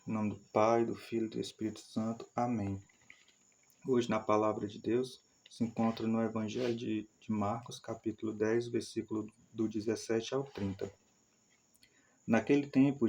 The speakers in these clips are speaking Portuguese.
Em nome do Pai, do Filho e do Espírito Santo. Amém. Hoje, na Palavra de Deus, se encontra no Evangelho de Marcos, capítulo 10, versículo do 17 ao 30. Naquele tempo,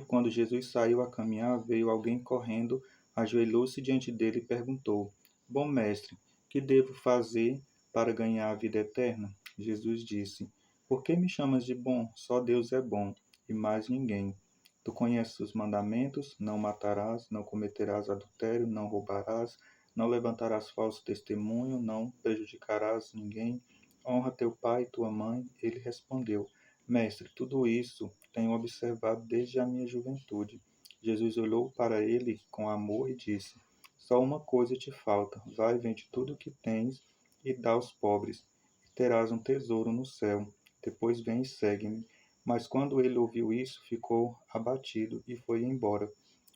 quando Jesus saiu a caminhar, veio alguém correndo, ajoelhou-se diante dele e perguntou: Bom mestre, que devo fazer para ganhar a vida eterna? Jesus disse: Por que me chamas de bom? Só Deus é bom, e mais ninguém. Tu conheces os mandamentos: não matarás, não cometerás adultério, não roubarás, não levantarás falso testemunho, não prejudicarás ninguém, honra teu pai e tua mãe. Ele respondeu: Mestre, tudo isso tenho observado desde a minha juventude. Jesus olhou para ele com amor e disse: Só uma coisa te falta. Vai, vende tudo o que tens e dá aos pobres, e terás um tesouro no céu. Depois vem e segue-me. Mas quando ele ouviu isso, ficou abatido e foi embora,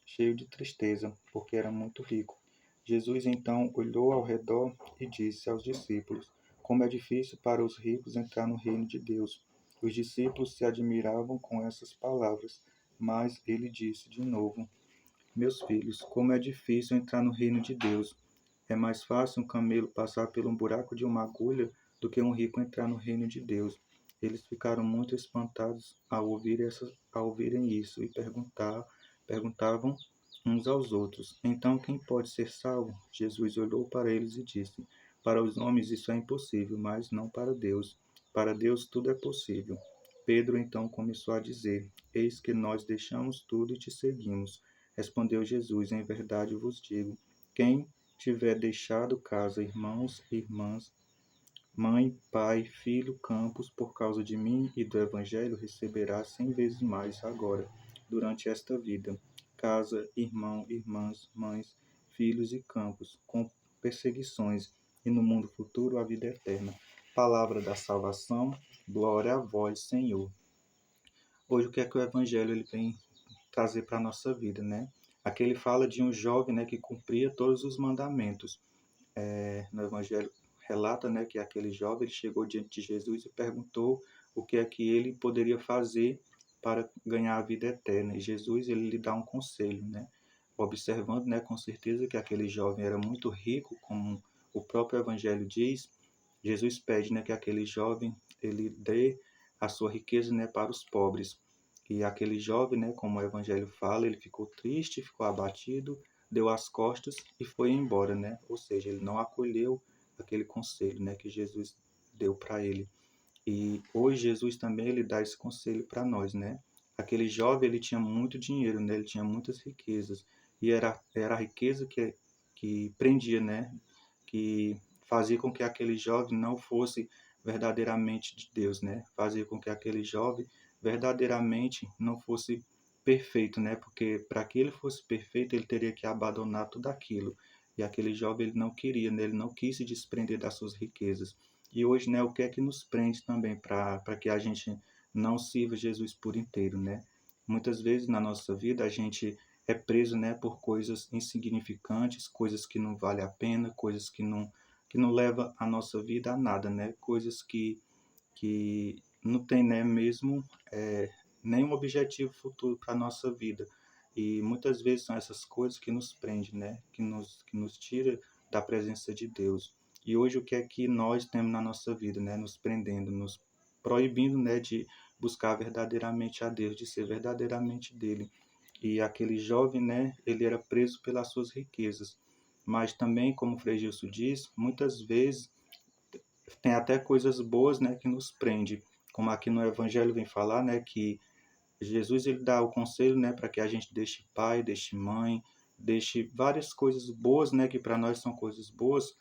cheio de tristeza, porque era muito rico. Jesus então olhou ao redor e disse aos discípulos: Como é difícil para os ricos entrar no reino de Deus. Os discípulos se admiravam com essas palavras, mas ele disse de novo: Meus filhos, como é difícil entrar no reino de Deus. É mais fácil um camelo passar pelo buraco de uma agulha do que um rico entrar no reino de Deus. Eles ficaram muito espantados ao ouvirem isso e perguntavam uns aos outros: Então quem pode ser salvo? Jesus olhou para eles e disse: Para os homens isso é impossível, mas não para Deus. Para Deus tudo é possível. Pedro então começou a dizer: Eis que nós deixamos tudo e te seguimos. Respondeu Jesus: Em verdade vos digo: quem tiver deixado casa, irmãos e irmãs, mãe, pai, filho, campos, por causa de mim e do Evangelho, receberá 100 vezes mais agora, durante esta vida. Casa, irmão, irmãs, mães, filhos e campos, com perseguições, e no mundo futuro a vida eterna. Palavra da salvação, glória a vós, Senhor. Hoje o que é que o Evangelho ele vem trazer para a nossa vida, né? Aqui ele fala de um jovem, né, que cumpria todos os mandamentos. No Evangelho relata, né, que aquele jovem ele chegou diante de Jesus e perguntou o que é que ele poderia fazer para ganhar a vida eterna. E Jesus ele lhe dá um conselho, né? Observando, né, com certeza que aquele jovem era muito rico, como o próprio Evangelho diz. Jesus pede, né, que aquele jovem ele dê a sua riqueza, né, para os pobres. E aquele jovem, né, como o Evangelho fala, ele ficou triste, ficou abatido, deu as costas e foi embora, né? Ou seja, ele não acolheu aquele conselho, né, que Jesus deu para ele. E hoje Jesus também ele dá esse conselho para nós, né? Aquele jovem ele tinha muito dinheiro, né? Ele tinha muitas riquezas e era a riqueza que prendia, né? Que fazia com que aquele jovem não fosse verdadeiramente de Deus, né? Fazia com que aquele jovem verdadeiramente não fosse perfeito, né? Porque para que ele fosse perfeito, ele teria que abandonar tudo aquilo. E aquele jovem ele não queria, né? Ele não quis se desprender das suas riquezas. E hoje, né, o que é que nos prende também para que a gente não sirva Jesus por inteiro, né? Muitas vezes na nossa vida a gente é preso, né, por coisas insignificantes, coisas que não valem a pena, coisas que não leva a nossa vida a nada, né? Coisas que não tem, né, mesmo nenhum objetivo futuro para a nossa vida. E muitas vezes são essas coisas que nos prendem, né? Que nos tira da presença de Deus. E hoje o que é que nós temos na nossa vida, né? Nos prendendo, nos proibindo, né, de buscar verdadeiramente a Deus, de ser verdadeiramente dele. E aquele jovem, né, ele era preso pelas suas riquezas. Mas também, como o Frei Gilson diz, muitas vezes tem até coisas boas, né, que nos prende. Como aqui no Evangelho vem falar, né, que Jesus ele dá o conselho, né, para que a gente deixe pai, deixe mãe, deixe várias coisas boas, né, que para nós são coisas boas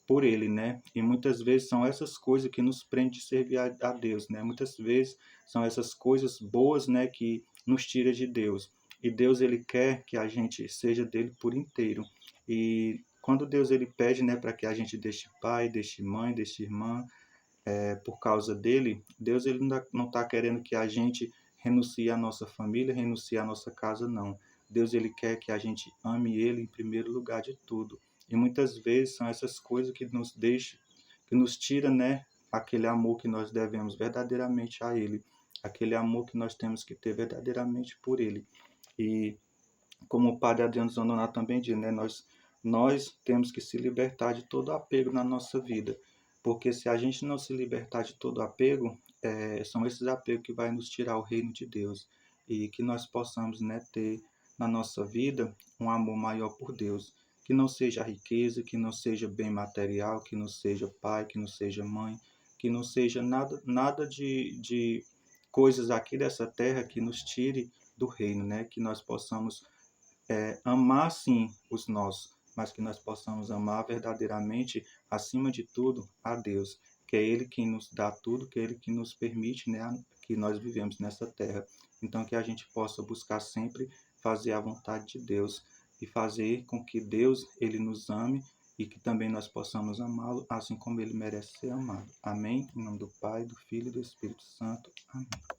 por ele, né? E muitas vezes são essas coisas que nos prendem de servir a Deus, né? Muitas vezes são essas coisas boas, né, que nos tira de Deus. E Deus ele quer que a gente seja dele por inteiro. E quando Deus ele pede, né, para que a gente deixe pai, deixe mãe, deixe irmã, por causa dele, Deus ele não está querendo que a gente renuncie à nossa família, renuncie à nossa casa, não. Deus ele quer que a gente ame ele em primeiro lugar de tudo. E muitas vezes são essas coisas que nos deixam, que nos tira, né, aquele amor que nós devemos verdadeiramente a ele. aquele amor que nós temos que ter verdadeiramente por Ele. E como o Padre Adriano Zandoná também diz, né, nós temos que se libertar de todo apego na nossa vida, porque se a gente não se libertar de todo apego, são esses apegos que vai nos tirar o reino de Deus, e que nós possamos, né, ter na nossa vida um amor maior por Deus, que não seja riqueza, que não seja bem material, que não seja pai, que não seja mãe, que não seja nada de coisas aqui dessa terra que nos tire do reino, né? Que nós possamos amar sim os nossos, mas que nós possamos amar verdadeiramente, acima de tudo, a Deus, que é Ele quem nos dá tudo, que é Ele que nos permite, né, que nós vivemos nessa terra. Então, que a gente possa buscar sempre fazer a vontade de Deus e fazer com que Deus Ele nos ame e que também nós possamos amá-lo, assim como Ele merece ser amado. Amém? Em nome do Pai, do Filho e do Espírito Santo. Amém.